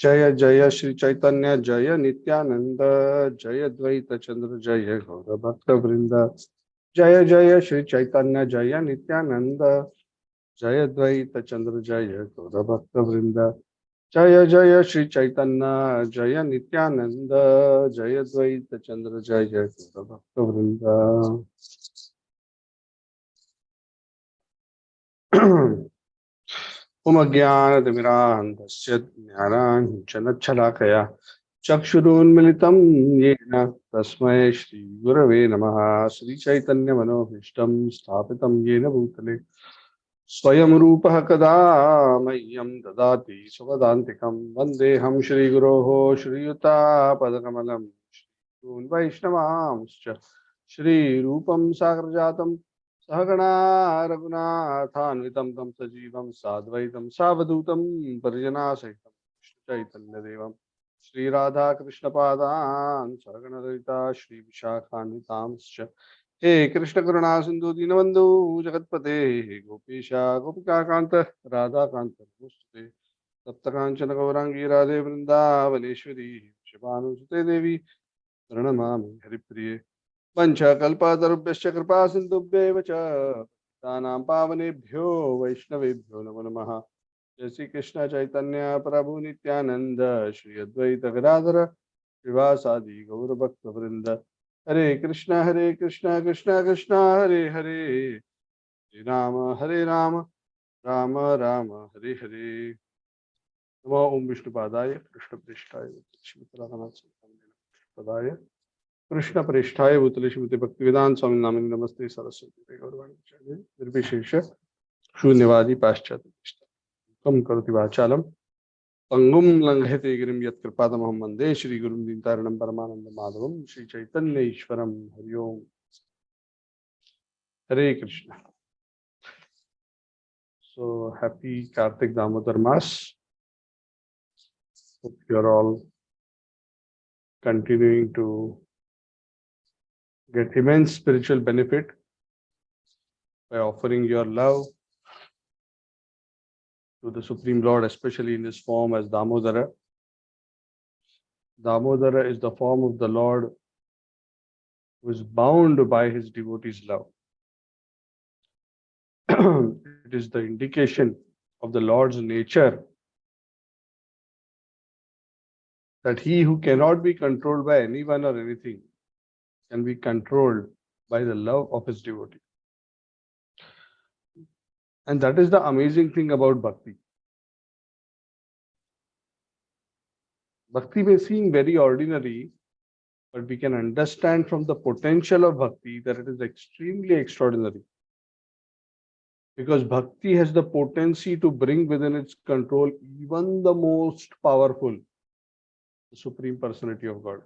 जय जय श्री चैतन्य जय नित्यानंद जय द्वैत चंद्र जय गौर भक्त वृंद जय जय श्री चैतन्य जय नित्यानंद जय द्वैत चंद्र जय गौर भक्त वृंद जय जय श्री चैतन्य जय नित्यानंद जय द्वैत चंद्र जय गौर भक्त वृंद। उमज्ञानतिमिरान्धस्य ज्ञानाञ्जनच्छलाकया चक्षुरुन्मिलितं येन तस्मै श्रीगुरवे नमः। श्रीचैतन्यमनोभीष्टं स्थापितं येन भूतले स्वयं रूपः कदा मह्यं ददाति स्वपदान्तिकं वन्देऽहं श्रीगुरोः श्रीयुतापदकमलं श्रीगुरून् वैष्णवांश्च श्रीरूपं सागरजातं सहगणा रघुनाथान्वितं तं सजीवं साद्वैतं सावधूतं परिजनासहितं चैतन्यदेवं श्रीराधाकृष्णपादान् सहगणललिता श्रीविशाखान्वितांश्च हे कृष्णकरुणा सिन्धु दीनबन्धु जगत्पते गोपीशा गोपिकान्त राधाकान्त नमोस्तुते सप्तकाञ्चन गौराङ्गी राधे वृन्दावनेश्वरी शिवानुसुते देवी प्रणमामि हरिप्रिये पंचकल्पतरुभ्यश्च कृपा सिन्धुभ्यैव च पतितानां पावनेभ्यो वैष्णवेभ्यो नमो नमः। जय श्री कृष्ण चैतन्य प्रभु नित्यानंद श्री अद्वैत गदाधर श्रीवासादि गौर भक्त वृंद हरे कृष्ण कृष्ण कृष्ण हरे हरे हरे राम राम राम हरे हरे। नमो ओम विष्णुपादाय कृष्ण पृष्ठाय पदाय कृष्ण प्रेष्ठाय भूतले श्रीमते भक्तिवेदांत स्वामी नामिनी नमस्ते सरस्वती गौरवाणी निर्विशेष शून्यवादी पाश्चात्य कम करोति वाचालम पंगुम लंघयते गिरिम यत्कृपातमहं वंदे श्रीगुरुं दीनतारिणं परमानंद माधवम श्री चैतन्य ईश्वरम हरि ओम। हरे Krishna. So happy Kartik Damodar Mass. Hope you are all continuing to get immense spiritual benefit by offering your love to the Supreme Lord, especially in this form as Damodara. Damodara is the form of the Lord who is bound by his devotees' love. It is the indication of the Lord's nature that he who cannot be controlled by anyone or anything can be controlled by the love of his devotee. And that is the amazing thing about bhakti. Bhakti may seem very ordinary, but we can understand from the potential of bhakti that it is extremely extraordinary. Because bhakti has the potency to bring within its control even the most powerful, the Supreme Personality of God.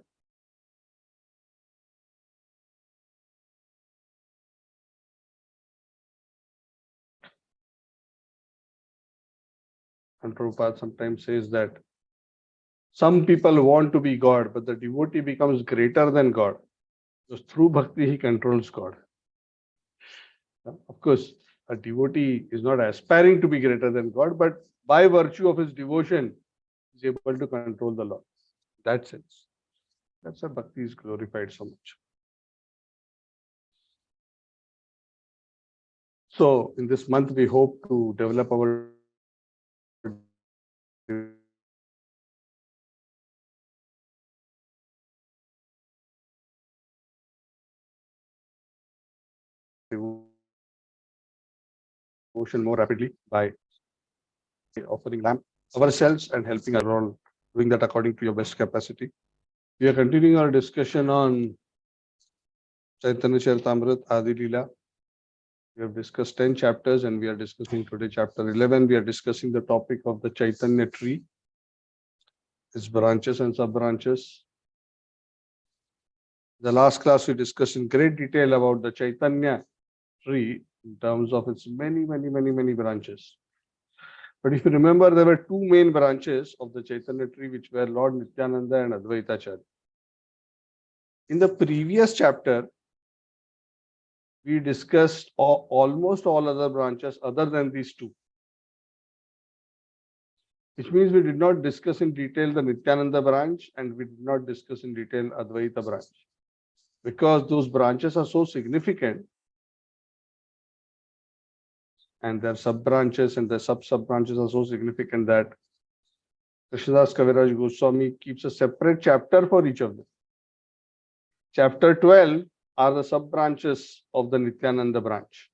And Prabhupada sometimes says that some people want to be God, but the devotee becomes greater than God. Because through bhakti, he controls God. Of course, a devotee is not aspiring to be greater than God, but by virtue of his devotion, he is able to control the Lord. In that sense, that's why bhakti is glorified so much. So, in this month, we hope to develop our devotion more rapidly by offering lamp ourselves and helping our all, doing that according to your best capacity. We are continuing our discussion on Chaitanya Charitamrita Adi Lila. We have discussed 10 chapters and we are discussing today chapter 11. We are discussing the topic of the Chaitanya tree, its branches and sub-branches. The last class we discussed in great detail about the Chaitanya tree in terms of its many branches. But if you remember, there were two main branches of the Chaitanya tree, which were Lord Nityananda and Advaitacharya. In the previous chapter, we discussed almost all other branches other than these two. which means we did not discuss in detail the Nityananda branch and we did not discuss in detail Advaita branch. Because those branches are so significant and their sub-branches and their sub-branches are so significant that Krishnadas Kaviraj Goswami keeps a separate chapter for each of them. Chapter 12 are the sub-branches of the Nityananda branch.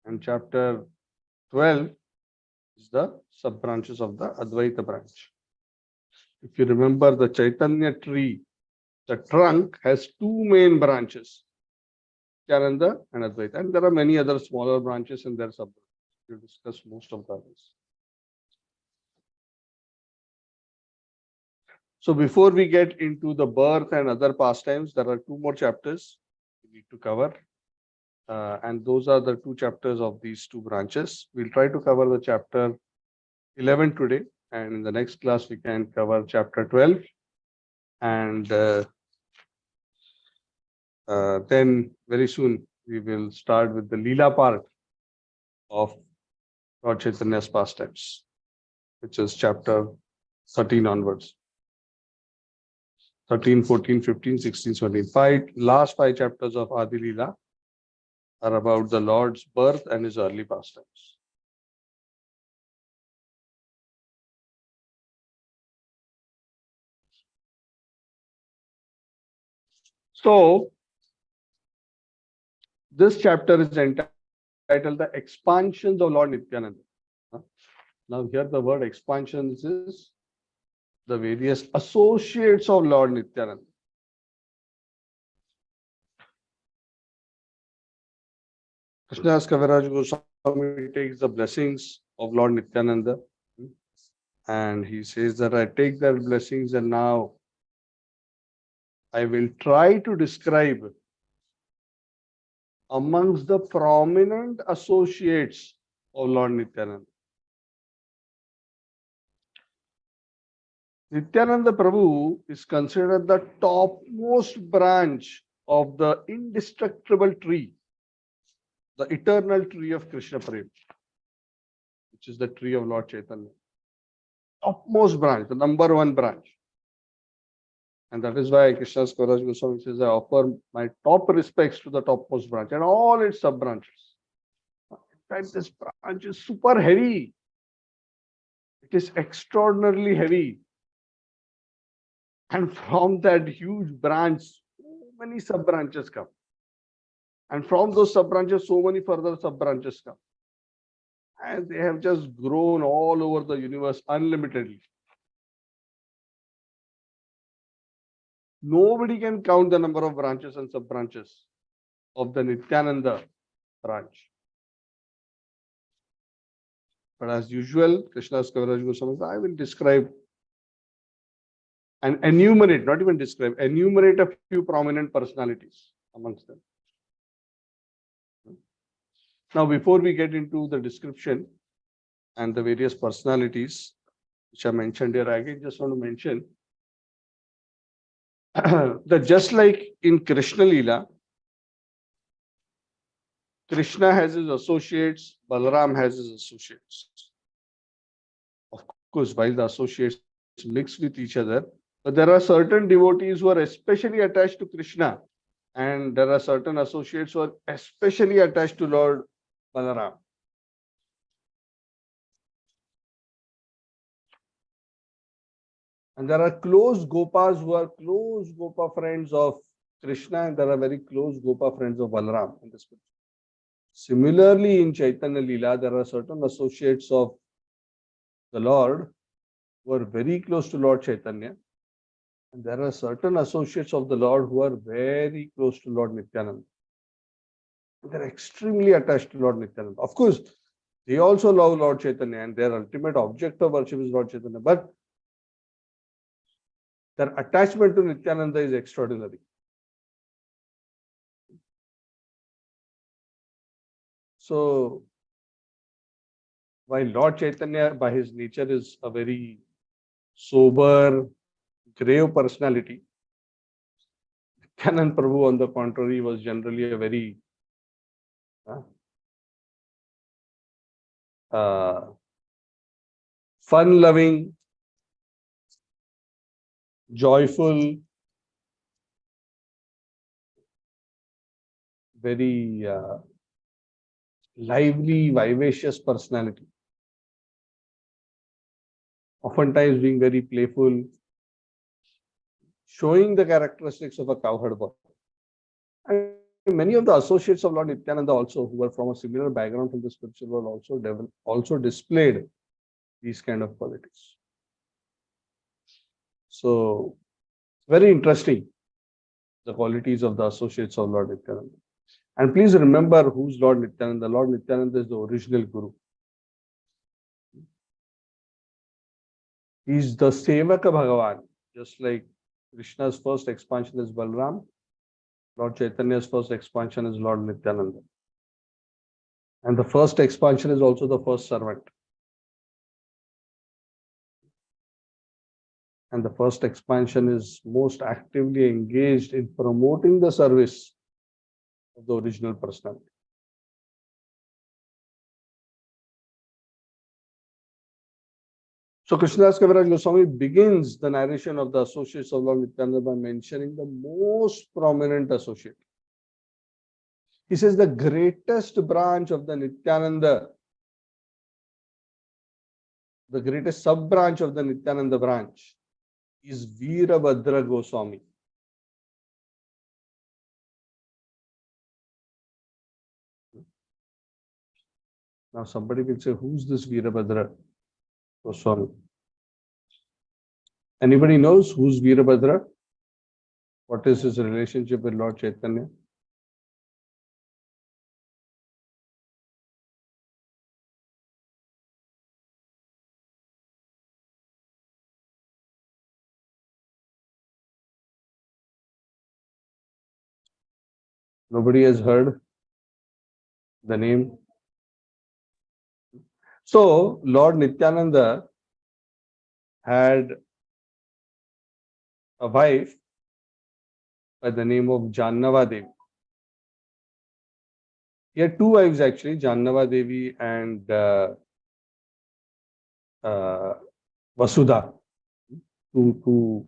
And chapter 12 is the sub-branches of the Advaita branch. If you remember the Chaitanya tree, the trunk has two main branches, Nityananda and Advaita. And there are many other smaller branches and their sub-branches. We'll discuss most of the others. So before we get into the birth and other pastimes, there are two more chapters we need to cover. And those are the two chapters of these two branches. We'll try to cover the chapter 11 today. And in the next class, we can cover chapter 12. And then very soon, we will start with the Lila part of Lord Chaitanya's pastimes, which is chapter 13 onwards. 13, 14, 15, 16, 17. Last five chapters of Adi Lila are about the Lord's birth and his early pastimes. So, this chapter is entitled The Expansions of Lord Nityananda. Now, here the word expansions is the various associates of Lord Nityananda. Krishnadas Kaviraj Goswami takes the blessings of Lord Nityananda and he says that I take their blessings and now I will try to describe amongst the prominent associates of Lord Nityananda. Nityananda Prabhu is considered the topmost branch of the indestructible tree, the eternal tree of Krishna Prem, which is the tree of Lord Chaitanya. Topmost branch, the number one branch. And that is why Krishnadas Kaviraj Goswami says, I offer my top respects to the topmost branch and all its sub-branches. In fact, this branch is super heavy. It is extraordinarily heavy. And from that huge branch, so many sub-branches come. And from those sub-branches, so many further sub-branches come. And they have just grown all over the universe unlimitedly. Nobody can count the number of branches and sub-branches of the Nityananda branch. But as usual, Krishnadas Kaviraj Goswami says, I will describe and enumerate, not even describe, enumerate a few prominent personalities amongst them. Now, before we get into the description and the various personalities which I mentioned here, I just want to mention that just like in Krishna Lila, Krishna has his associates, Balaram has his associates. Of course, while the associates mix with each other, but there are certain devotees who are especially attached to Krishna, and there are certain associates who are especially attached to Lord Balaram. And there are close Gopas who are close Gopa friends of Krishna, and there are very close Gopa friends of Balaram in this picture. Similarly, in Chaitanya Lila, there are certain associates of the Lord who are very close to Lord Chaitanya. And there are certain associates of the Lord who are very close to Lord Nityananda. They're extremely attached to Lord Nityananda. Of course, they also love Lord Chaitanya and their ultimate object of worship is Lord Chaitanya. But their attachment to Nityananda is extraordinary. So, while Lord Chaitanya by his nature is a very sober, grave personality, Nityananda Prabhu on the contrary was generally a very fun-loving, joyful, very lively, vivacious personality. Oftentimes being very playful, showing the characteristics of a cowherd boy. And many of the associates of Lord Nityananda also, who were from a similar background from the spiritual world, also displayed these kind of qualities. So, very interesting, the qualities of the associates of Lord Nityananda. And please remember who's Lord Nityananda. Lord Nityananda is the original Guru. He's the Sevaka Bhagavan, just like Krishna's first expansion is Balram. Lord Chaitanya's first expansion is Lord Nityananda. And the first expansion is also the first servant. And the first expansion is most actively engaged in promoting the service of the original personality. So Krishnadas Kaviraj Goswami begins the narration of the associates of Lord Nityananda by mentioning the most prominent associate. He says the greatest branch of the Nityananda, the greatest sub-branch of the Nityananda branch is Veerabhadra Goswami. Now somebody will say, who's this Veerabhadra Goswami? Anybody knows who's Veerabhadra? What is his relationship with Lord Chaitanya? Nobody has heard the name. So Lord Nityananda had a wife by the name of Jannava Devi. He had two wives actually, Jannava Devi and Vasudha, two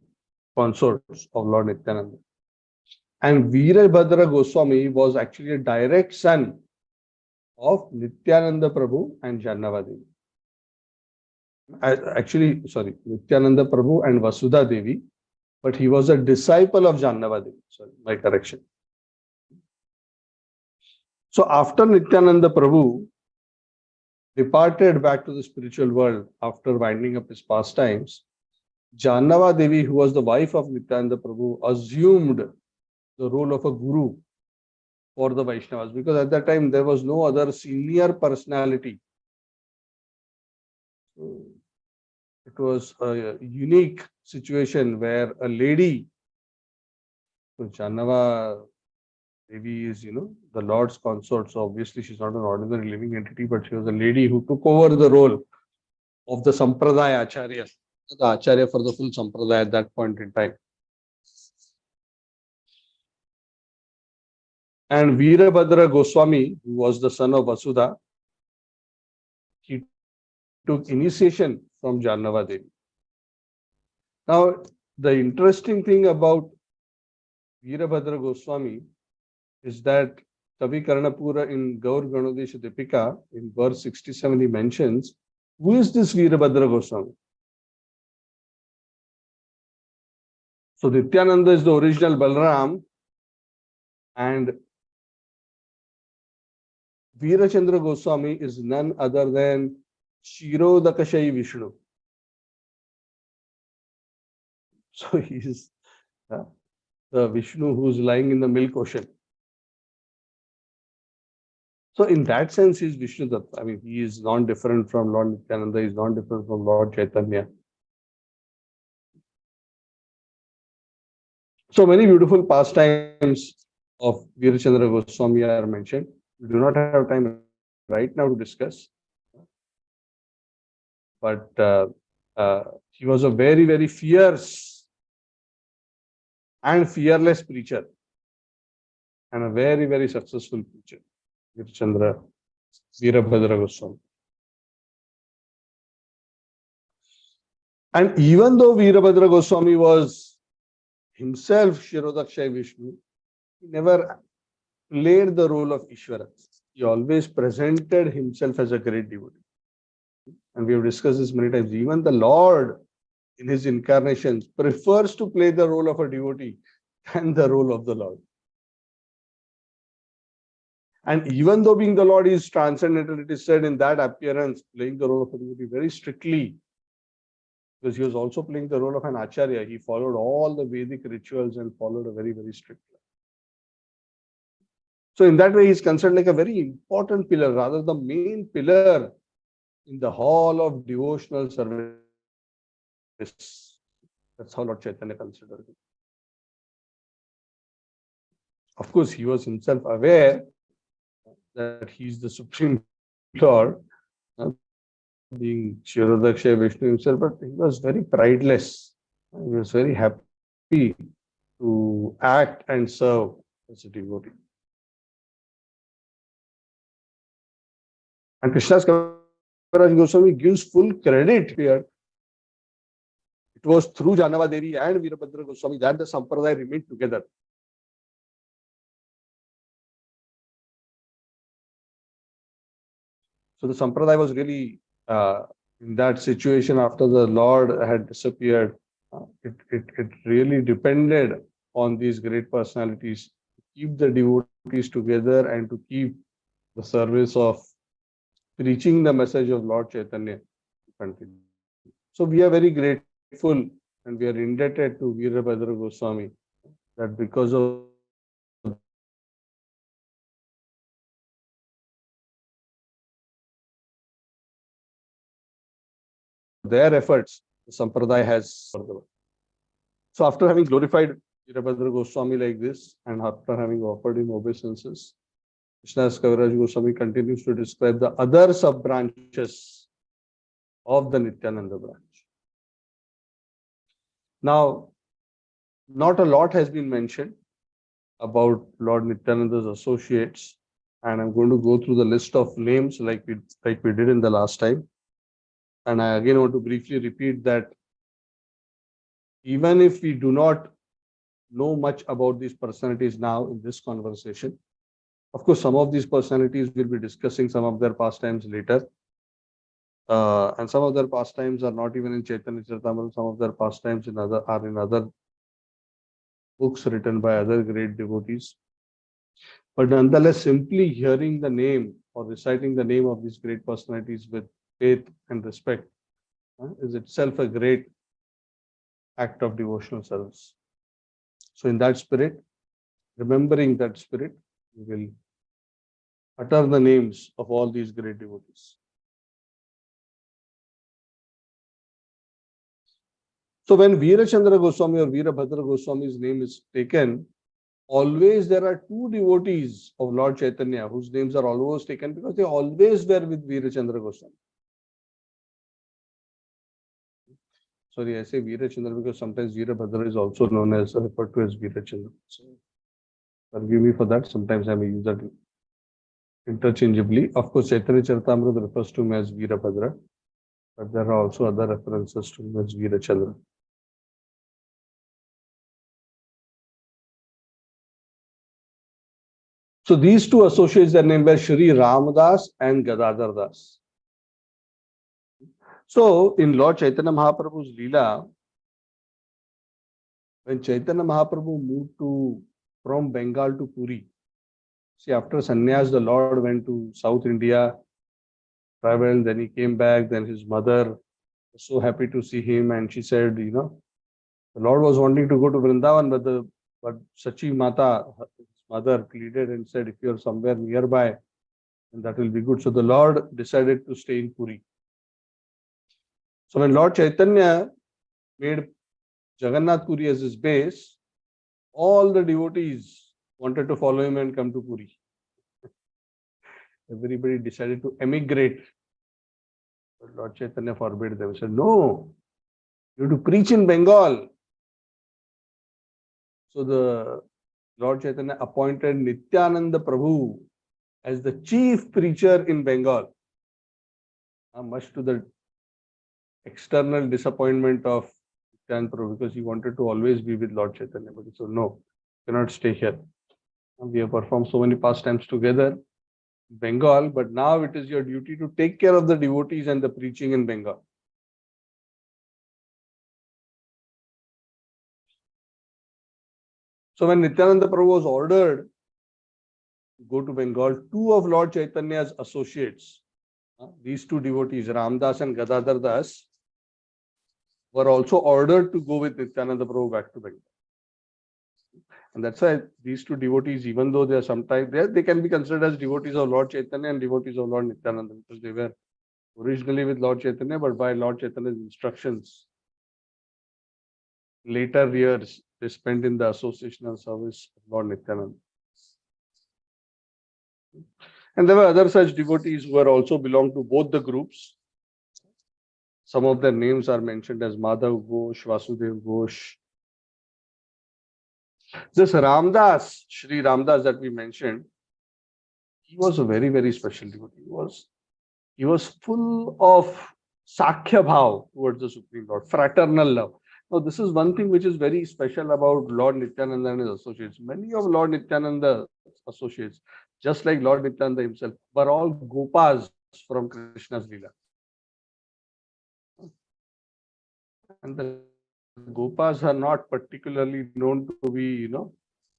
consorts of Lord Nityananda. And Veerabhadra Goswami was actually a direct son of Nityananda Prabhu and Jannava Devi. Nityananda Prabhu and Vasudha Devi, but he was a disciple of Jannava Devi. Sorry, my correction. So after Nityananda Prabhu departed back to the spiritual world after winding up his pastimes, Jannava Devi, who was the wife of Nityananda Prabhu, assumed the role of a guru for the Vaishnavas, because at that time there was no other senior personality. So it was a unique situation where a lady, so Jannava Devi is, the Lord's consort. So obviously she's not an ordinary living entity, but she was a lady who took over the role of the Sampradaya Acharya, the Acharya for the full Sampradaya at that point in time. And Veerabhadra Goswami, who was the son of Vasudha, he took initiation from Jannava Devi. Now, the interesting thing about Veerabhadra Goswami is that Kavi Karnapura in Gaur Ganodesha Dipika, in verse 67, he mentions, who is this Veerabhadra Goswami? So Nityananda is the original Balram, and Veerachandra Goswami is none other than Shirodakashai Vishnu. So he is the Vishnu who is lying in the milk ocean. So in that sense, he is Vishnu Datta. I mean, he is non-different from Lord Nityananda, he is non-different from Lord Chaitanya. So many beautiful pastimes of Veerachandra Goswami are mentioned. We do not have time right now to discuss. But he was a very, very fierce and fearless preacher, and a very, very successful preacher, Veerabhadra Goswami. And even though Veerabhadra Goswami was himself Shirodakshay Vishnu, he never played the role of Ishvara. He always presented himself as a great devotee. And we have discussed this many times. Even the Lord in his incarnations prefers to play the role of a devotee than the role of the Lord. And even though being the Lord is transcendental, it is said in that appearance, playing the role of a devotee very strictly, because he was also playing the role of an Acharya. He followed all the Vedic rituals and followed a very, very strict life. So in that way, he is considered like a very important pillar, rather the main pillar in the hall of devotional service. That's how Lord Chaitanya considered it. Of course, he was himself aware that he is the Supreme Lord, being Shirodakshay Vishnu himself, but he was very prideless. He was very happy to act and serve as a devotee. And Krishna's Kaviraj Goswami gives full credit here. It was through Janava Devi and Veerabhadra Goswami that the Sampradaya remained together. So the Sampradaya was really in that situation after the Lord had disappeared. It really depended on these great personalities to keep the devotees together and to keep the service of preaching the message of Lord Chaitanya continue. So we are very grateful and we are indebted to Veerabhadra Goswami that because of their efforts, the Sampradaya has. So after having glorified Veerabhadra Goswami like this and after having offered him obeisances, Krishnadas Kaviraj Goswami continues to describe the other sub-branches of the Nityananda branch. Now, not a lot has been mentioned about Lord Nityananda's associates, and I'm going to go through the list of names like we did in the last time. And I again want to briefly repeat that even if we do not know much about these personalities now in this conversation, of course, some of these personalities will be discussing some of their pastimes later. And some of their pastimes are not even in Chaitanya Charitamrita. Some of their pastimes are in other books written by other great devotees. But nonetheless, simply hearing the name or reciting the name of these great personalities with faith and respect is itself a great act of devotional service. So in that spirit, remembering that spirit, we will utter the names of all these great devotees. So when Veerachandra Goswami or Veerabhadra Goswami's name is taken, always there are two devotees of Lord Chaitanya whose names are always taken because they always were with Veerachandra Goswami. Sorry, I say Veerachandra because sometimes Veerabhadra is also known as referred to as Veerachandra. So forgive me for that. Sometimes I may use that interchangeably. Of course, Chaitanya Charitamrita refers to him as Veerabhadra, but there are also other references to him as Veerachandra. So these two associates are named by Shri Ramadas and Gadadhar Das. So in Lord Chaitanya Mahaprabhu's Lila, when Chaitanya Mahaprabhu moved from Bengal to Puri, see, after sannyas, the Lord went to South India, traveled, then he came back, then his mother was so happy to see him, and she said, the Lord was wanting to go to Vrindavan, but Sachi Mata, his mother, pleaded and said, if you're somewhere nearby, then that will be good. So the Lord decided to stay in Puri. So when Lord Chaitanya made Jagannath Puri as his base, all the devotees wanted to follow him and come to Puri. Everybody decided to emigrate. But Lord Chaitanya forbade them. He said, no, you have to preach in Bengal. So the Lord Chaitanya appointed Nityananda Prabhu as the chief preacher in Bengal, much to the external disappointment of Nityananda Prabhu because he wanted to always be with Lord Chaitanya. But he said, no, cannot stay here. We have performed so many pastimes together in Bengal, but now it is your duty to take care of the devotees and the preaching in Bengal. So when Nityananda Prabhu was ordered to go to Bengal, two of Lord Chaitanya's associates, these two devotees, Ramdas and Gadadhar Das, were also ordered to go with Nityananda Prabhu back to Bengal. And that's why these two devotees, even though they are sometimes there, they can be considered as devotees of Lord Chaitanya and devotees of Lord Nityananda, because they were originally with Lord Chaitanya, but by Lord Chaitanya's instructions, later years they spent in the associational service of Lord Nityananda. And there were other such devotees who were also belonged to both the groups. Some of their names are mentioned as Madhav Ghosh, Vasudev Ghosh. This Ramdas, Shri Ramdas that we mentioned, he was a very, very special devotee. He was full of Sakhya Bhav towards the Supreme Lord, fraternal love. Now, this is one thing which is very special about Lord Nityananda and his associates. Many of Lord Nityananda's associates, just like Lord Nityananda himself, were all Gopas from Krishna's Lila. And the Gopas are not particularly known to be,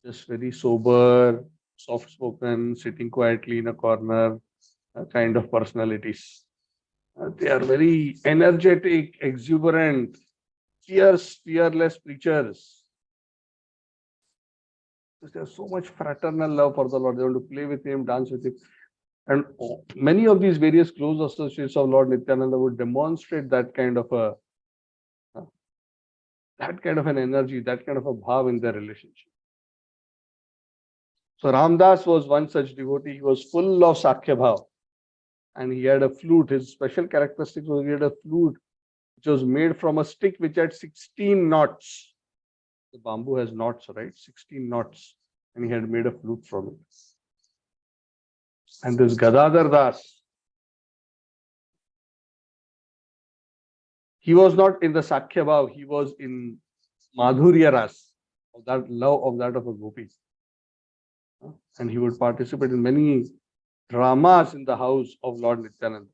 just very sober, soft-spoken, sitting quietly in a corner, kind of personalities. They are very energetic, exuberant, fierce, fearless preachers. There's so much fraternal love for the Lord. They want to play with him, dance with him. And many of these various close associates of Lord Nityananda would demonstrate that kind of an energy, that kind of a bhav in their relationship. So Ramdas was one such devotee. He was full of Sakhya Bhav. And he had a flute. His special characteristic was he had a flute which was made from a stick which had 16 knots. The bamboo has knots, right? 16 knots. And he had made a flute from it. And this Gadadhar Das, he was not in the Sakhya Bhav, he was in Madhurya Ras, of that love of that of a gopi. And he would participate in many dramas in the house of Lord Nityananda.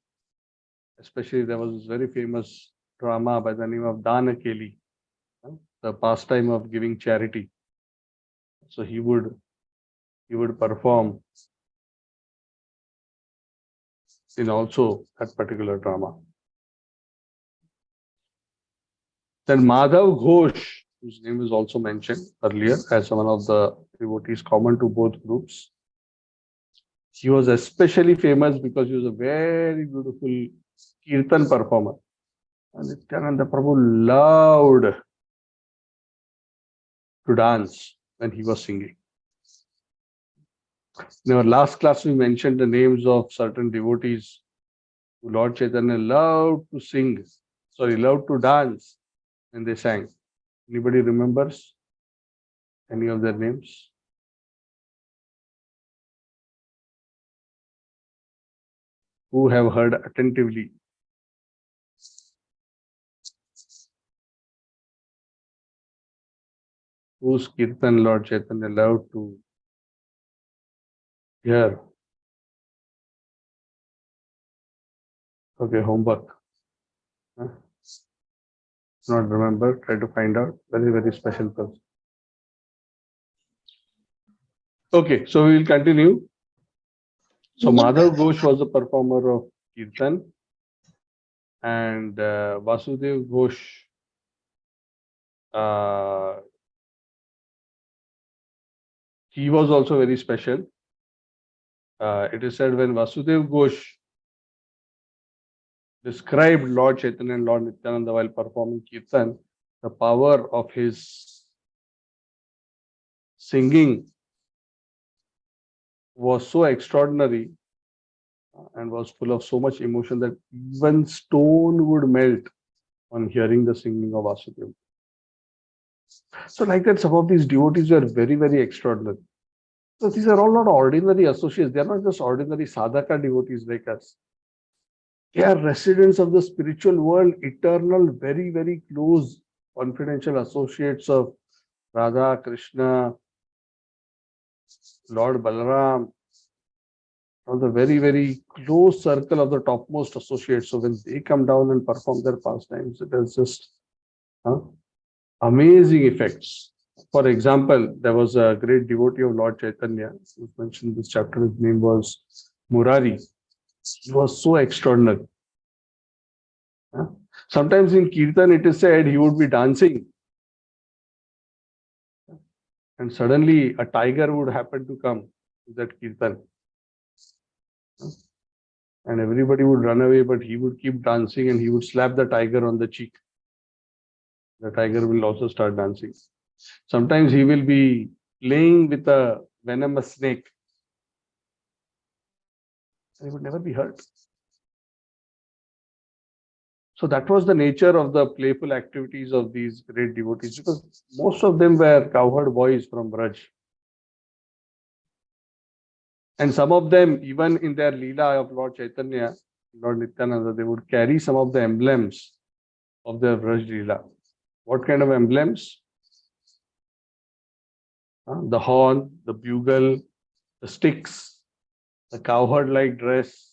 Especially there was this very famous drama by the name of Danakeli, the pastime of giving charity. So he would perform in also that particular drama. Then Madhav Ghosh, whose name is also mentioned earlier as one of the devotees common to both groups. He was especially famous because he was a very beautiful kirtan performer. And Nityananda Prabhu loved to dance when he was singing. In our last class, we mentioned the names of certain devotees who Lord Chaitanya loved to dance when they sang. Anybody remembers any of their names? Who have heard attentively? Whose kirtan Lord Chaitanya loved to hear? Okay, homework. Not remember, try to find out. Very, very special person. Okay, so we will continue. So Madhav Ghosh was a performer of kirtan, and Vasudev Ghosh he was also very special. It is said when Vasudev Ghosh described Lord Chaitanya and Lord Nityananda while performing kirtan, the power of his singing was so extraordinary and was full of so much emotion that even stone would melt on hearing the singing of Vasudeva. So like that, some of these devotees were very, very extraordinary. So these are all not ordinary associates. They are not just ordinary sadhaka devotees like us. They are residents of the spiritual world, eternal, very, very close, confidential associates of Radha, Krishna, Lord Balaram, of the very, very close circle of the topmost associates. So when they come down and perform their pastimes, it has just amazing effects. For example, there was a great devotee of Lord Chaitanya, who mentioned in this chapter. His name was Murari. He was so extraordinary. Sometimes in Kirtan, it is said he would be dancing, and suddenly a tiger would happen to come to that Kirtan. And everybody would run away, but he would keep dancing and he would slap the tiger on the cheek. The tiger will also start dancing. Sometimes he will be playing with a venomous snake. And he would never be hurt. So that was the nature of the playful activities of these great devotees, because most of them were cowherd boys from Braj. And some of them, even in their Lila of Lord Chaitanya, Lord Nityananda, they would carry some of the emblems of their Braj Lila. What kind of emblems? The horn, the bugle, the sticks, the cowherd-like dress,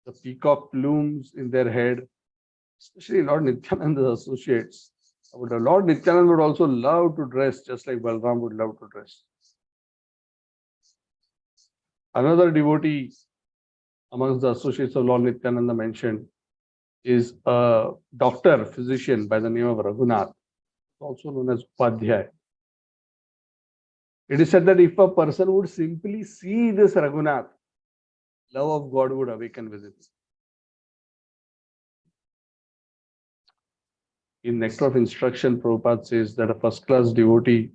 the peacock plumes in their head, especially Lord Nityananda's associates. Lord Nityananda would also love to dress just like Balram would love to dress. Another devotee amongst the associates of Lord Nityananda mentioned is a doctor, physician by the name of Raghunath, also known as Upadhyay. It is said that if a person would simply see this Raghunath, love of God would awaken within him. In Nectar of Instruction, Prabhupada says that a first-class devotee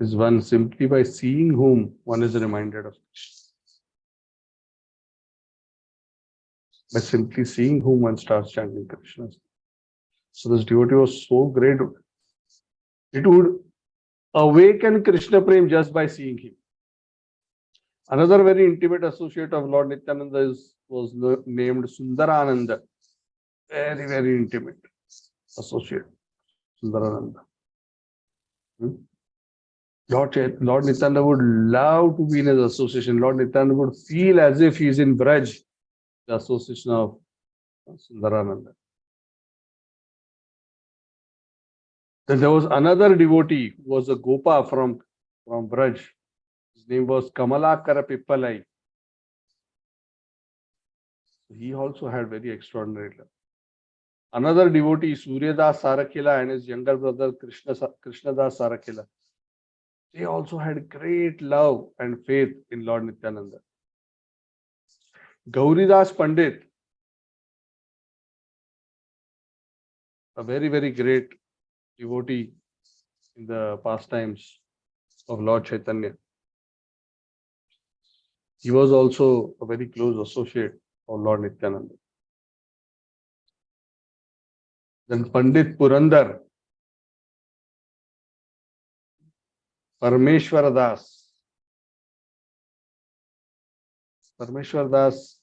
is one simply by seeing whom one is reminded of Krishna. By simply seeing whom one starts chanting Krishna. So this devotee was so great, it would awaken Krishna Prem just by seeing him. Another very intimate associate of Lord Nityananda was named Sundarananda. Very, very intimate associate, Sundarananda. Lord Nityananda would love to be in his association. Lord Nityananda would feel as if he is in Braj, the association of Sundarananda. Then there was another devotee who was a Gopa from Braj. His name was Kamalakara Pippalai. He also had very extraordinary love. Another devotee, Suryadas Sarakela, and his younger brother Krishnadas Sarakela. They also had great love and faith in Lord Nityananda. Gauridas Pandit, a very, very great devotee in the pastimes of Lord Chaitanya. He was also a very close associate of Lord Nityananda. Then Pandit Purandar, Parmeshwar Das. Parmeshwar Das,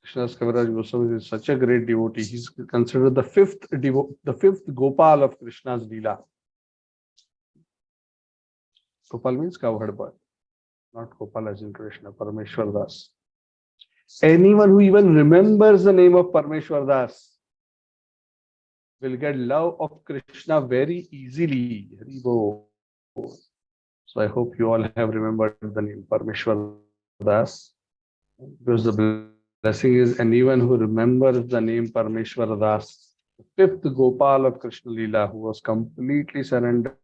Krishnadas Kaviraj Goswami, is such a great devotee. He's considered the fifth Gopal of Krishna's Lila. Gopal means cowherd boy, not Gopal as in Krishna, Parmeshwar Das. Anyone who even remembers the name of Parmeshwar Das will get love of Krishna very easily. So I hope you all have remembered the name Parmeshwar Das, because the blessing is anyone who remembers the name Parmeshwar Das, the fifth Gopal of Krishna Lila, who was completely surrendered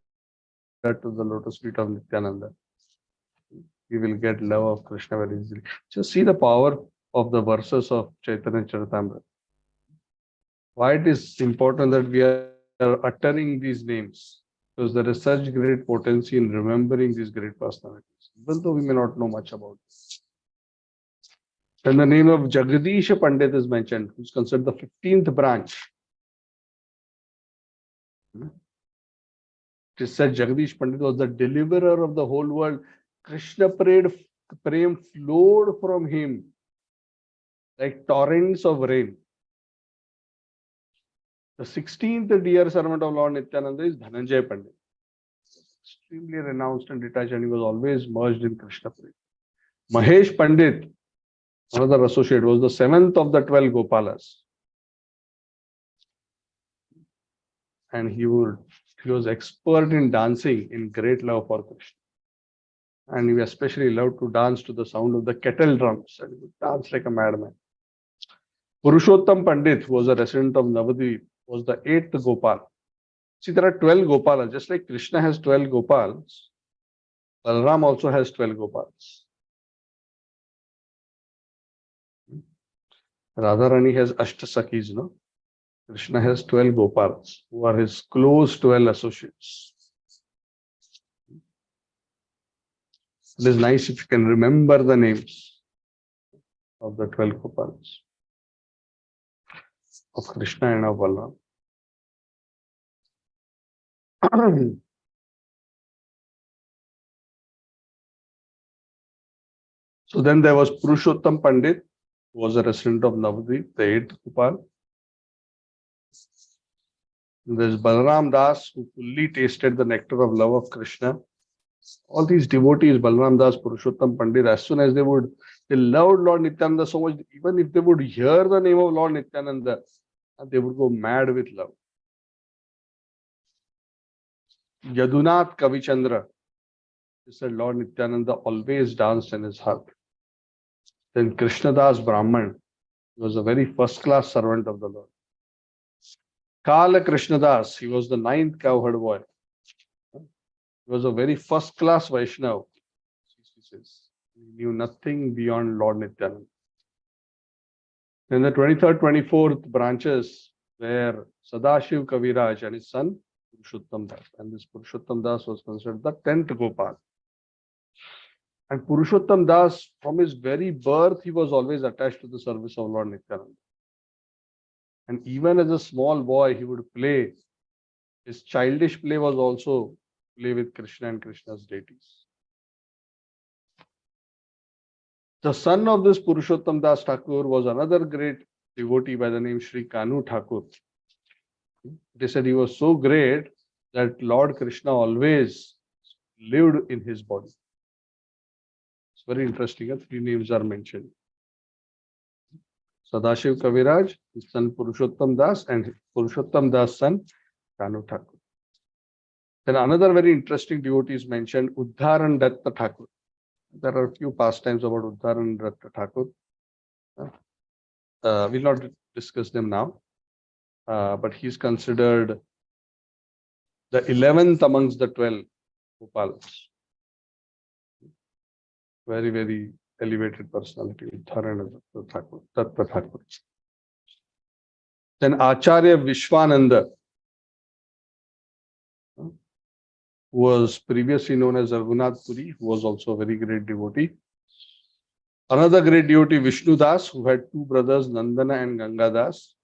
to the lotus feet of Nityananda. We will get love of Krishna very easily. Just see the power of the verses of Chaitanya Charitamrita. Why it is important that we are uttering these names, because there is such great potency in remembering these great personalities, even though we may not know much about them. And the name of Jagadish Pandit is mentioned, who is considered the 15th branch. It is said Jagadish Pandit was the deliverer of the whole world. Krishna Prem flowed from him like torrents of rain. The 16th dear servant of Lord Nityananda is Dhananjay Pandit. Extremely renounced and detached, and he was always merged in Krishna Prema. Mahesh Pandit, another associate, was the 7th of the 12 Gopalas. And he was expert in dancing, in great love for Krishna. And he especially loved to dance to the sound of the kettle drums, and he would dance like a madman. Purushottam Pandit, who was a resident of Navadvip, was the 8th Gopal. See, there are 12 Gopalas. Just like Krishna has 12 Gopals, Balram also has 12 Gopals. Radharani has Ashtasakis, no? Krishna has 12 Gopals, who are his close 12 associates. It is nice if you can remember the names of the 12 Gopals of Krishna and of Balram. So then there was Purushottam Pandit, who was a resident of Navadvip, the 8th Gopal. There's Balram Das, who fully tasted the nectar of love of Krishna. All these devotees, Balram Das, Purushottam Pandit, as soon as they loved Lord Nityananda so much, even if they would hear the name of Lord Nityananda, they would go mad with love. Yadunath Kavichandra, he said Lord Nityananda always danced in his heart. Then Krishnadas Brahman, he was a very first-class servant of the Lord. Kala Krishnadas, he was the 9th cowherd boy. He was a very first-class Vaishnava. He knew nothing beyond Lord Nityananda. Then the 23rd, 24th branches were Sadashiv Kaviraj and his son Purushottam Das. And this Purushottam Das was considered the 10th Gopal. And Purushottam Das, from his very birth, he was always attached to the service of Lord Nityananda. And even as a small boy, he would play. His childish play was also play with Krishna and Krishna's deities. The son of this Purushottam Das Thakur was another great devotee by the name Sri Kanu Thakur. They said he was so great that Lord Krishna always lived in his body. It's very interesting. 3 names are mentioned. Sadashiv Kaviraj, his son Purushottam Das, and Purushottam Das' son Kanu Thakur. Then another very interesting devotee is mentioned, Uddharan Datta Thakur. There are a few pastimes about Uddharan Datta Thakur. We'll not discuss them now, but he's considered the 11th amongst the 12 Gopalas. Very, very elevated personality, Uddharan Datta Thakur. Then Acharya Vishwananda, who was previously known as Raghunath Puri, who was also a very great devotee. Another great devotee, Vishnu Das, who had 2 brothers, Nandana and Ganga Das.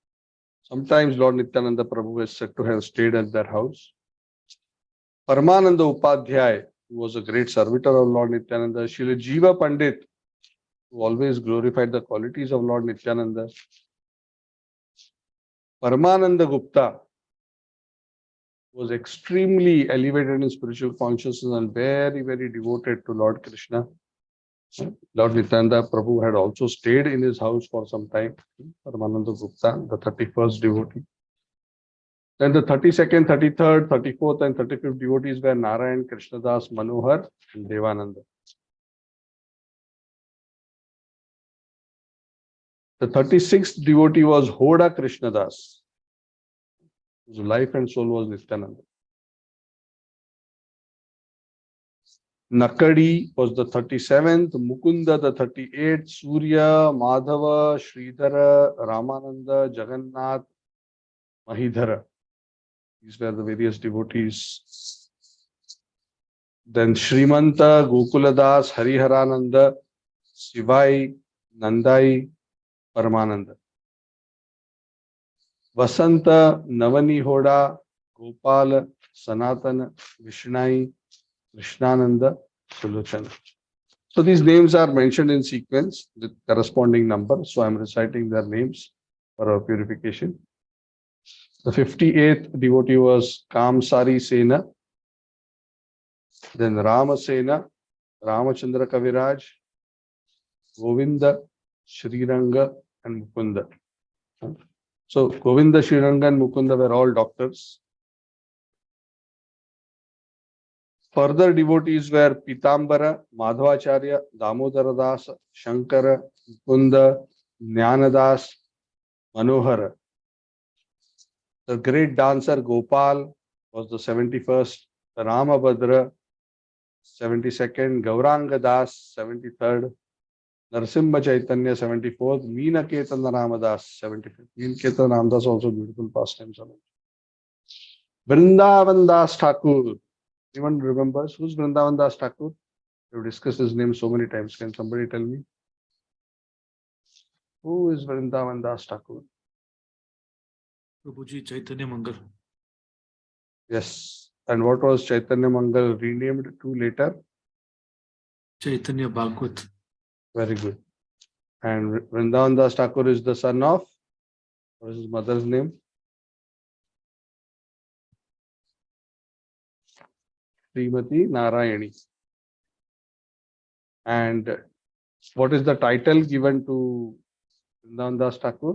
Sometimes Lord Nityananda Prabhu is said to have stayed at their house. Paramananda Upadhyay, who was a great servitor of Lord Nityananda. Srila Jiva Pandit, who always glorified the qualities of Lord Nityananda. Paramananda Gupta was extremely elevated in spiritual consciousness and very, very devoted to Lord Krishna. Lord Nityananda Prabhu had also stayed in his house for some time. Paramananda Gupta, the 31st devotee. Then the 32nd, 33rd, 34th and 35th devotees were Narayan, Krishnadas, Manohar and Devananda. The 36th devotee was Hoda Krishnadas, whose life and soul was Nityananda. Nakadi was the 37th, Mukunda the 38th, Surya, Madhava, Sridhara, Ramananda, Jagannath, Mahidhara. These were the various devotees. Then Srimanta, Gokuladas, Hariharananda, Sivai, Nandai, Paramananda. Vasanta, Navani Hoda, Gopal, Sanatana, Vishnai, Krishnananda, Sulochana. So these names are mentioned in sequence with corresponding numbers. So I'm reciting their names for our purification. The 58th devotee was Kamsari Sena, then Rama Sena, Ramachandra Kaviraj, Govinda, Sriranga, and Mukunda. So Govinda, Sriranga, and Mukunda were all doctors. Further devotees were Pitambara, Madhvacharya, Damodara Das, Shankara, Mukunda, Jnanadas, Manohara. The great dancer Gopal was the 71st, the Ramabhadra, 72nd, Gauranga Das, 73rd, Narsimha Chaitanya, 74th, Meena Ketana Ramadas, 75th. Meena Ketana Ramadas also beautiful pastimes. Vrindavan Das Thakur. Anyone remembers who's Vrindavan Das Thakur? We've discussed his name so many times. Can somebody tell me? Who is Vrindavan Das Thakur? Prabhuji, Chaitanya Mangal. Yes. And what was Chaitanya Mangal renamed to later? Chaitanya Bhagwat. Very good. And Vrindavan Das Thakur is the son of, what is his mother's name? Srimati Narayani. And what is the title given to Vrindavan Das Thakur?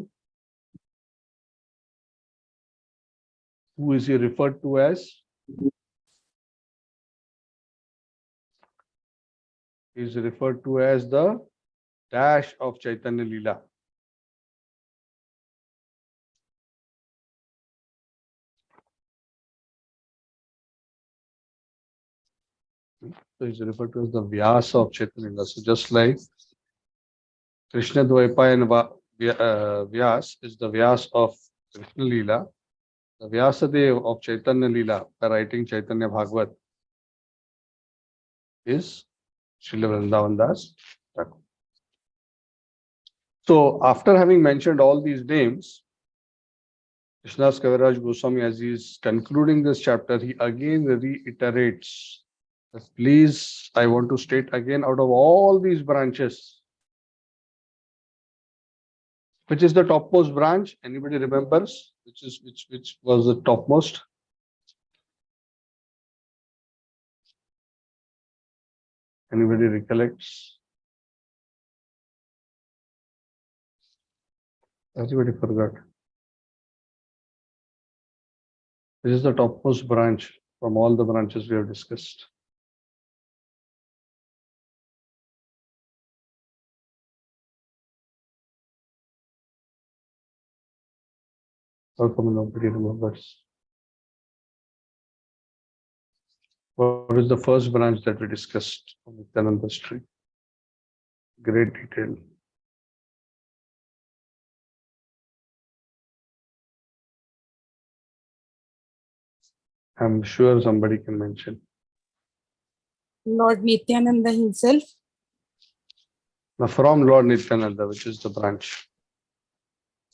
Who is he referred to as? He is referred to as the dash of Chaitanya Lila. So he's referred to as the Vyasa of Chaitanya Lila. So just like Krishna Dvaipayan Vyas is the Vyas of Krishna Lila, the Vyasadev of Chaitanya Lila, by writing Chaitanya Bhagwat, is Srila Vrindavan Das Thakur. So after having mentioned all these names, Krishnadas Kaviraj Goswami, as he is concluding this chapter, he again reiterates that please, I want to state again, out of all these branches, which is the topmost branch? Anybody remembers? Which was the topmost? Anybody recollects? Everybody forgot. This is the topmost branch from all the branches we have discussed. How come nobody remembers? What is the first branch that we discussed on Nityananda's tree? Great detail. I'm sure somebody can mention. Lord Nityananda himself. Now, from Lord Nityananda, which is the branch.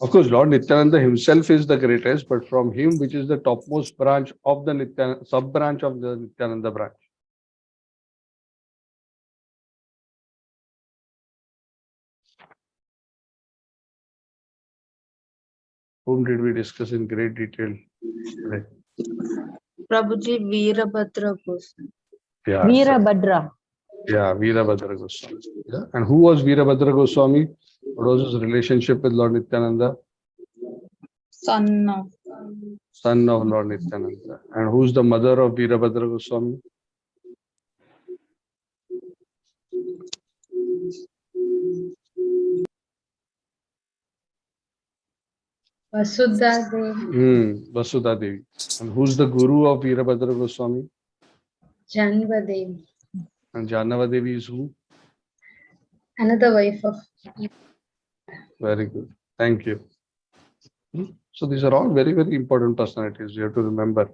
Of course, Lord Nityananda himself is the greatest, but from him, which is the topmost branch of the Nityananda, sub-branch of the Nityananda branch. Whom did we discuss in great detail today? Prabhuji Veerabhadra Goswami. Yeah, Veerabhadra. yeah, Veerabhadra Goswami. Yeah. And who was Veerabhadra Goswami? What was his relationship with Lord Nityananda? Son of Lord Nityananda. And who's the mother of Veerabhadra Goswami? Vasudha Devi. Vasudha Devi. And who's the guru of Veerabhadra Goswami? Janva Devi. And Janava Devi is who? Another wife of. Very good. Thank you. So these are all very, very important personalities you have to remember.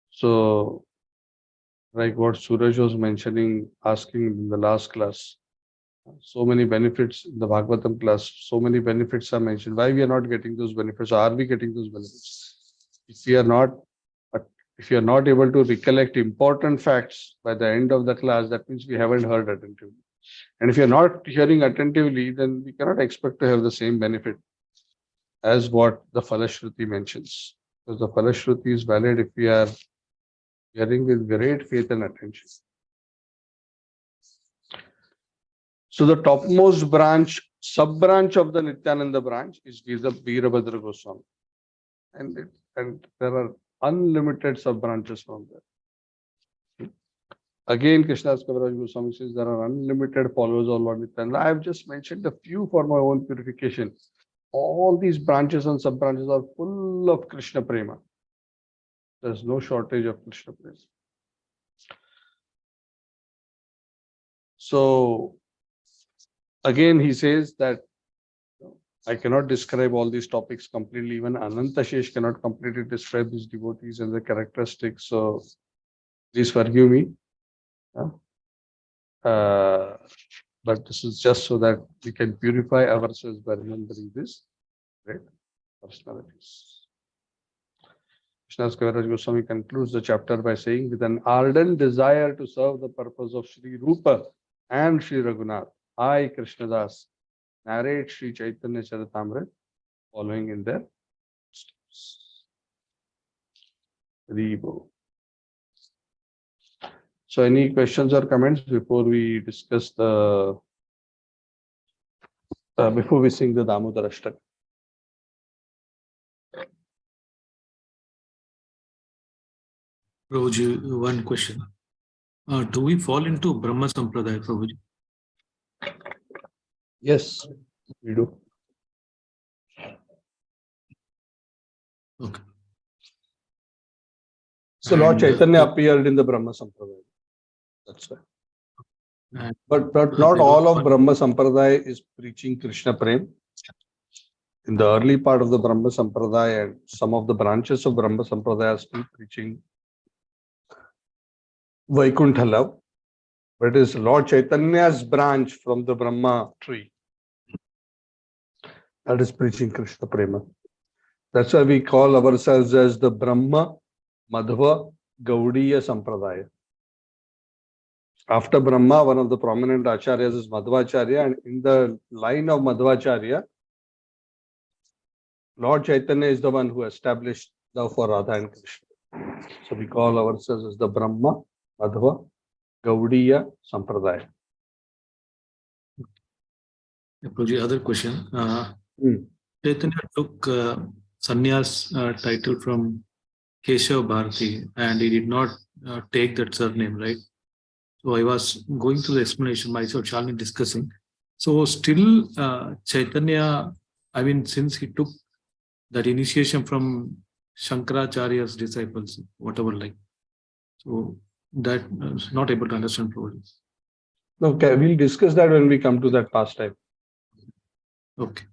So, like what Suraj was mentioning, asking in the last class, so many benefits in the Bhagavatam class, so many benefits are mentioned. Why we are not getting those benefits? Are we getting those benefits? If we are not If you are not able to recollect important facts by the end of the class, that means we haven't heard attentively. And if you're not hearing attentively, then we cannot expect to have the same benefit as what the Falashruti mentions. Because the Falashruti is valid if we are hearing with great faith and attention. So the topmost branch, sub-branch of the Nityananda branch is Veerabhadra Goswami. And there are unlimited sub-branches from there. Again, Krishnadas Kaviraj Goswami says there are unlimited followers of Lord Nityananda. I have just mentioned a few for my own purification. All these branches and sub-branches are full of Krishna Prema. There's no shortage of Krishna Prema. So, again, he says that I cannot describe all these topics completely. Even Anantashesh cannot completely describe his devotees and the characteristics. So, please forgive me. But this is just so that we can purify ourselves by remembering this great personalities. Krishnadas Kaviraj Goswami concludes the chapter by saying, with an ardent desire to serve the purpose of Sri Rupa and Sri Raghunath, I, Krishnadas, narrate Sri Chaitanya Charitamrita following in their steps. Ribo. So, any questions or comments before we discuss the, before we sing the Damodar Ashtaka? Prabhuji, one question. Do we fall into Brahma Sampradaya, Prabhuji? Yes, we do. Okay. So, Lord And, Chaitanya appeared in the Brahma Sampradaya. That's right. and, But not there all was of one- Brahma Sampradaya is preaching Krishna Prem. In the early part of the Brahma Sampradaya, and some of the branches of Brahma Sampradaya are still preaching Vaikuntha love. But it is Lord Chaitanya's branch from the Brahma tree that is preaching Krishna Prema. That's why we call ourselves as the Brahma Madhva Gaudiya Sampradaya. After Brahma, one of the prominent acharyas is Madhvacharya, and in the line of Madhvacharya, Lord Chaitanya is the one who established love for Radha and Krishna. So we call ourselves as the Brahma Madhva Gaudiya Sampradaya. Prabhuji, other question. Hmm. Chaitanya took sannyas title from Keshav Bharati and he did not take that surname, right? So I was going through the explanation myself, Shalini discussing. So still Chaitanya, I mean, since he took that initiation from Shankaracharya's disciples, whatever like. So that is not able to understand probably. Okay, we'll discuss that when we come to that pastime. Okay.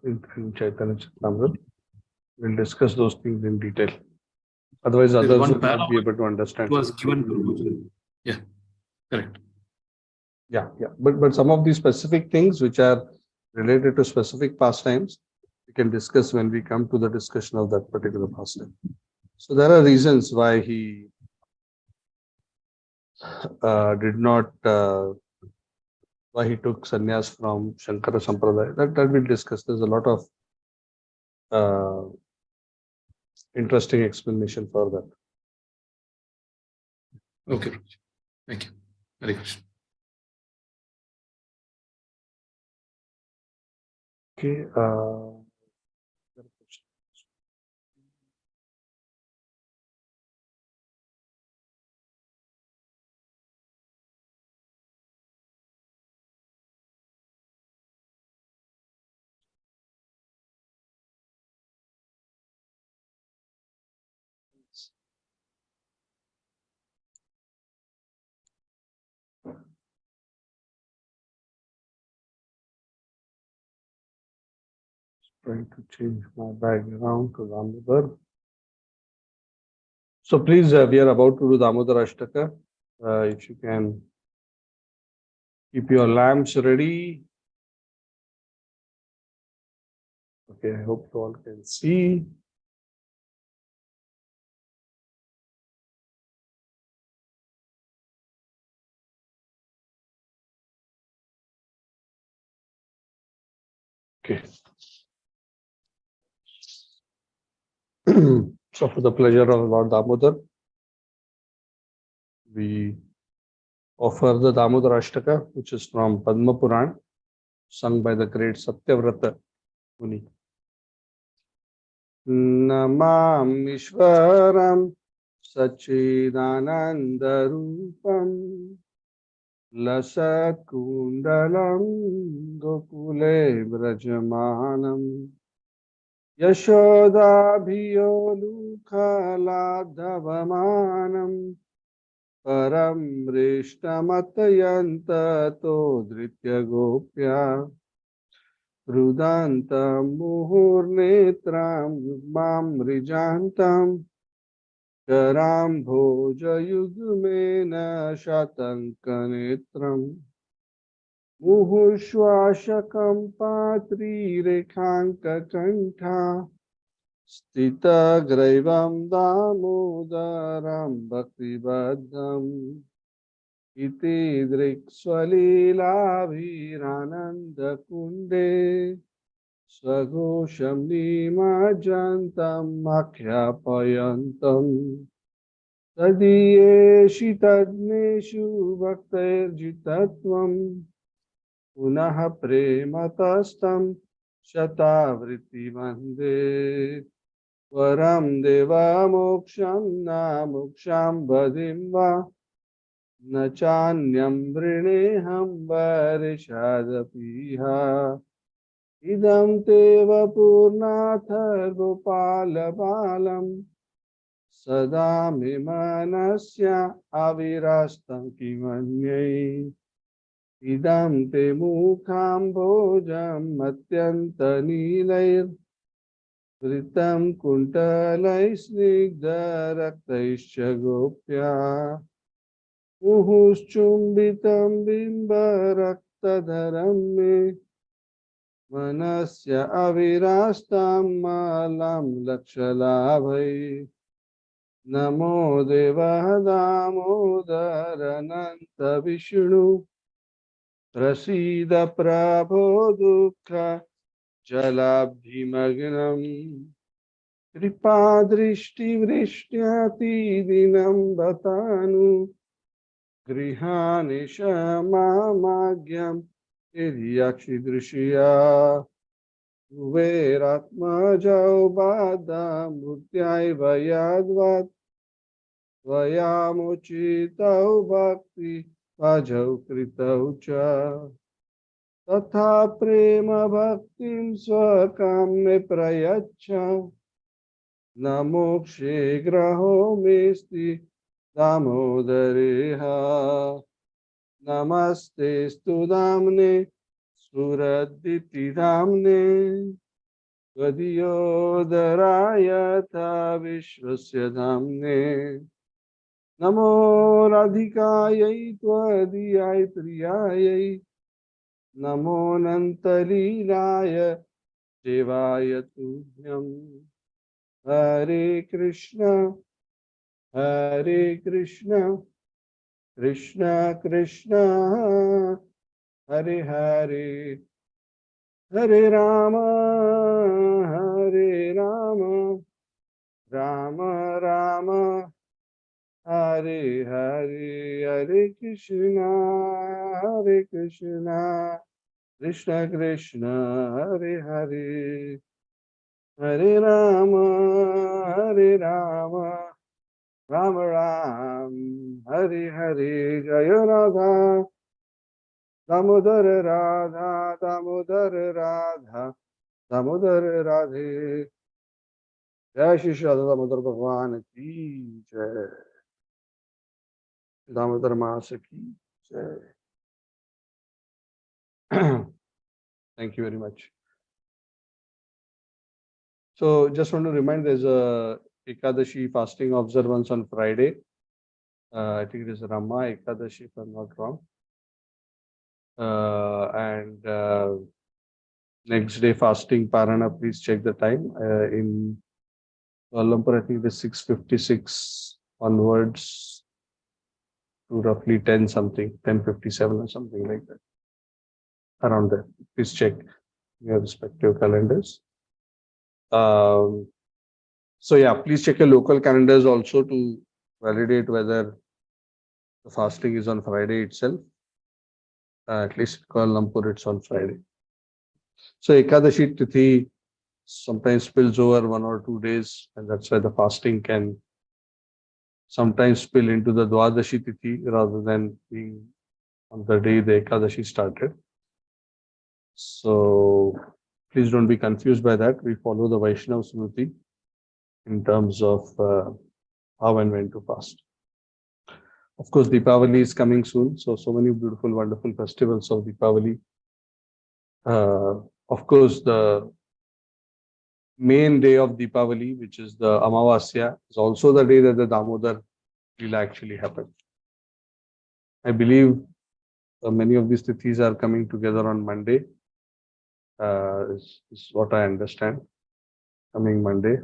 In Chaitanya Charitamrita, we'll discuss those things in detail. Otherwise, There's others one will not parallel be able to understand. was given to. Yeah, correct. Yeah. But some of these specific things which are related to specific pastimes, we can discuss when we come to the discussion of that particular pastime. So there are reasons why he did not, why he took sannyas from Shankara Sampradaya. That we'll discuss. There's a lot of interesting explanation for that. Okay. Thank you. Hare Krishna. Okay. Trying to change my background to Damodar. So please, we are about to do Damodar Ashtaka. If you can keep your lamps ready. Okay, I hope you all can see. Okay. So, for the pleasure of Lord Damodar, we offer the Damodar Ashtaka, which is from Padma Puran, sung by the great Satyavrata Muni. Namam Ishwaram Sachidananda Rupam Lasakundalam Gokule Brajamanam Yashodabhiyolukhaladhavamanam Param Rishtamatayanta To Dritya Gopya Rudantam Muhurnetram Yugmam Rijantam Karam Bhoja Yugmena Shatankanetram Muhushwashakam Patri Rekhanka Kantha Stita Graivam Damodaram Bhaktibaddham Iti Driksvalila Virananda Kunde Swagosham Nimajantam Akhyapayantam Tadiyeshi Tadneshu Bhaktairjitatvam Punaha Prematastam Shatavriti Mande Varam Deva Moksham Na Moksham Badimva Nachanyam Vrineham Varishadapiha Idam Teva Purnatha Gopala Balam Sada Mimanasya Avirastam Kimanyai Idam Te Mukham Bhojam Atyanta Nilair Vritam Kuntalai Snigdha Raktaischa Gopya Muhuschumbitam Bimba Raktadharam Me Manasya Avirastam Malam Lakshalabhai Namo Deva Damodarananta Vishnu Prasida Prabho Dukha Jalabhimagnam Kripadrishti Vrishyati Dinam Batanu Grihani Shamamagyam Iryakshidrishya Veratma Jaubada Murtyai Vayadvat Vayamuchitau Bhakti Vajau Kritau Cha Tatha Prema Bhaktim Swakam Me Prayacha Namokshe Graho Mesti Damodareha Namaste Studamne Suraditi Damne Vadiyodharayatha Vishwasya Damne Namo Radhikayai Twadiyai Priyayai Namo Nantalilaya Devaya Tubhyam Hare Krishna Hare Krishna Krishna Krishna Hare Hare Hare Rama Hare Rama Rama Rama Hare Hare Hare Krishna Krishna Krishna Hare Hare Hare Rama Rama Ram Hare Hare Jaya Radha Damodar Radha Damodar Radha Damodar Radhe Jai Shri Radha Damodar Bhagwan ki Jai Damodar Maas ki Jai. Thank you very much. So just want to remind there's a Ekadashi fasting observance on Friday. I think it is Rama Ekadashi if I'm not wrong. And next day fasting Parana, please check the time. In Kuala Lumpur, I think it is 6:56 onwards to roughly 10 something, 10:57 or something like that. Around there. Please check. your respective calendars. So yeah, please check your local calendars also to validate whether the fasting is on Friday itself. At least in Kuala Lumpur, it's on Friday. So Ekadashi Tithi sometimes spills over 1 or 2 days, and that's why the fasting can sometimes spill into the Dwadashi Tithi rather than being on the day the Ekadashi started. So please don't be confused by that. We follow the Vaishnava Smriti in terms of how and when to fast. Of course, Deepavali is coming soon. So many beautiful, wonderful festivals of Deepavali. Of course, the main day of Deepavali, which is the Amavasya, is also the day that the Damodar Lila actually happened. I believe many of these tithis are coming together on Monday, is what I understand, coming Monday.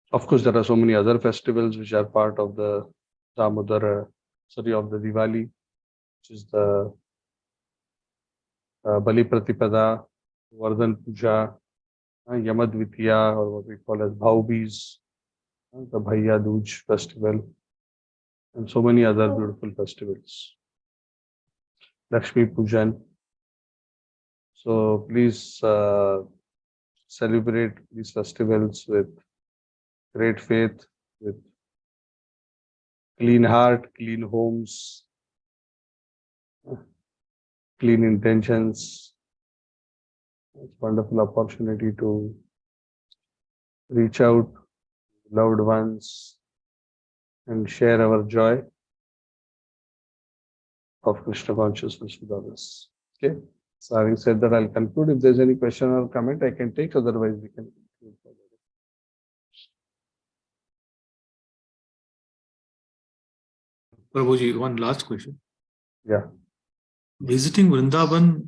Of course, there are so many other festivals which are part of the Damodar, of the Diwali, which is the Bali Pratipada, Vardhan Puja, Yamadvitiya, or what we call as Bhaubis, the Bhaiya Dooj festival, and so many other beautiful festivals. Lakshmi Pujan. So please celebrate these festivals with great faith, with clean heart, clean homes, clean intentions. It's a wonderful opportunity to reach out to loved ones and share our joy of Krishna consciousness with others. Okay. So having said that, I'll conclude. If there's any question or comment, I can take. Otherwise, we can conclude. Prabhuji, one last question. Yeah. Visiting Vrindavan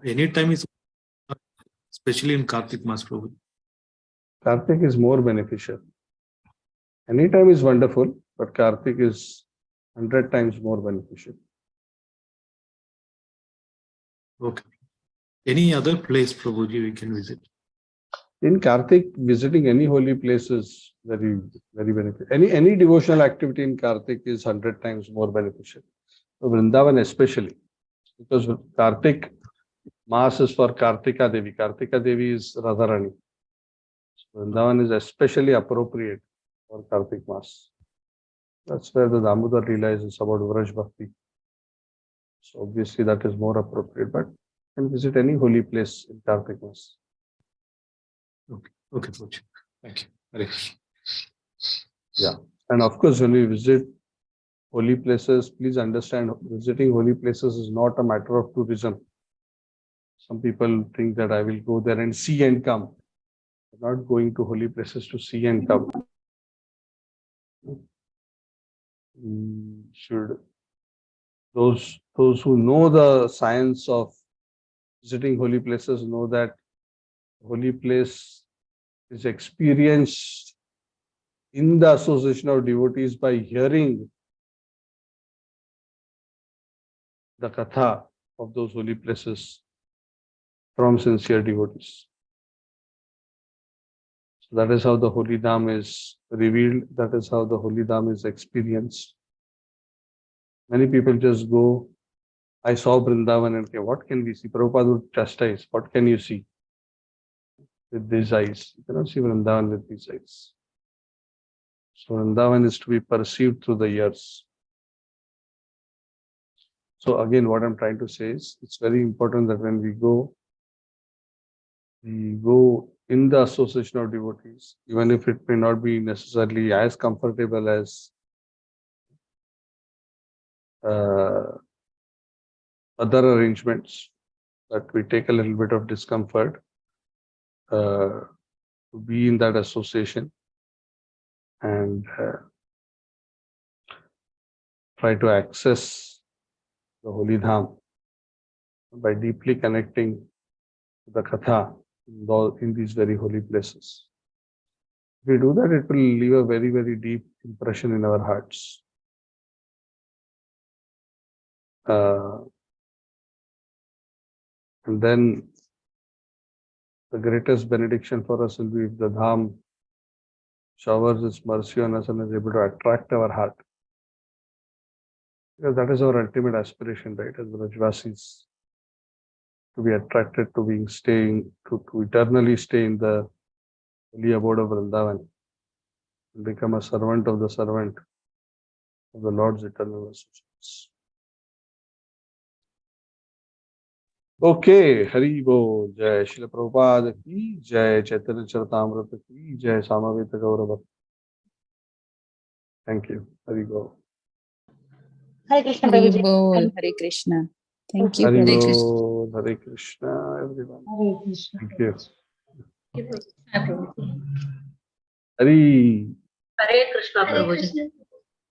anytime is, especially in Kartik Mas, Prabhuji. Kartik is more beneficial. Anytime is wonderful, but Kartik is 100 times more beneficial. Okay. Any other place, Prabhuji, we can visit? In Kartik, visiting any holy place is very, very beneficial. Any devotional activity in Kartik is 100 times more beneficial. So Vrindavan especially, because Kartik Mass is for Kartika Devi. Kartika Devi is Radharani. So Vrindavan is especially appropriate for Kartik Mass. That's where the Damodar Lila is about Vraj Bhakti. So obviously that is more appropriate, but you can visit any holy place in Kartik Mass. Okay, Prabhuji. Thank you. Hare Krishna. Yeah. And of course, when we visit holy places, please understand visiting holy places is not a matter of tourism. Some people think that I will go there and see and come. I'm not going to holy places to see and come. Should those who know the science of visiting holy places know that holy place is experienced in the association of devotees by hearing the katha of those holy places from sincere devotees. So that is how the holy dham is revealed. That is how the holy dham is experienced. Many people just go, I saw Vrindavan and okay, what can we see? Prabhupada would chastise. What can you see with these eyes? You cannot see Vrindavan with these eyes. So Vrindavan is to be perceived through the ears. So again, what I'm trying to say is, it's very important that when we go in the association of devotees, even if it may not be necessarily as comfortable as other arrangements, that we take a little bit of discomfort to be in that association and try to access the holy dham by deeply connecting to the katha in these very holy places. If we do that, it will leave a very, very deep impression in our hearts. And then the greatest benediction for us will be if the Dham showers its mercy on us and is able to attract our heart. Because that is our ultimate aspiration, right? As Brajvasis, to be attracted to being to eternally stay in the holy abode of Vrindavan, and become a servant of the Lord's eternal associates. Okay, Hari Bol, Jai Srila Prabhupada ki Jai, Chaitanya Charitamrita ki Jai, Samaveta Gaurava. Thank you. Hari Bol. Hare Krishna, Hari Prabhuji. Bol, Hare Krishna. Thank you, Hari Prabhuji. Bol, Hare Krishna, everyone. Hare Krishna. Thank you. Hare Krishna, Prabhuji. Hari, Hare Krishna, Prabhuji.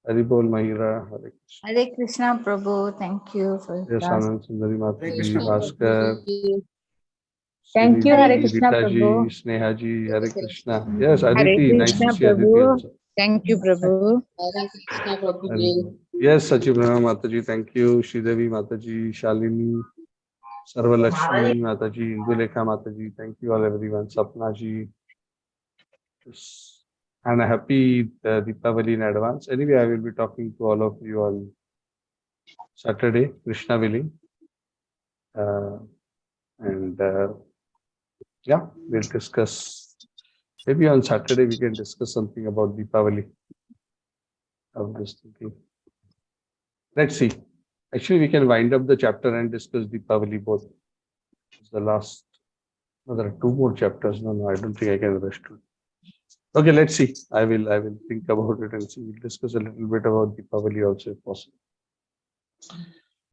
Hari Bol, Mahira, Hare Krishna. Hare Krishna, Prabhu. Thank you for your Yes, class. Anand Sundari Mataji, Bhaskar. Thank you, Hare Sridevi, Krishna, Rita Prabhu. ji, Sneha ji, Hare Krishna. Yes, Hare Aditi, nice to Krishna, see Aditi Prabhu. also. Thank you, Prabhu. Hari Bol. Yes, Sachibrahma Mataji, thank you. Sridevi Mataji, Shalini, Sarvalakshmi Mataji, Indulekha Mataji, thank you all everyone. Sapna ji. Yes. And a happy Deepavali in advance. Anyway, I will be talking to all of you on Saturday, Krishna willing. And yeah, we'll discuss. Maybe on Saturday we can discuss something about Deepavali. I was just thinking. Let's see. Actually, we can wind up the chapter and discuss Deepavali both. It's the last. No, there are two more chapters. No, I don't think I can rush to. Okay, let's see. I will think about it and see. We'll discuss a little bit about Deepavali also if possible.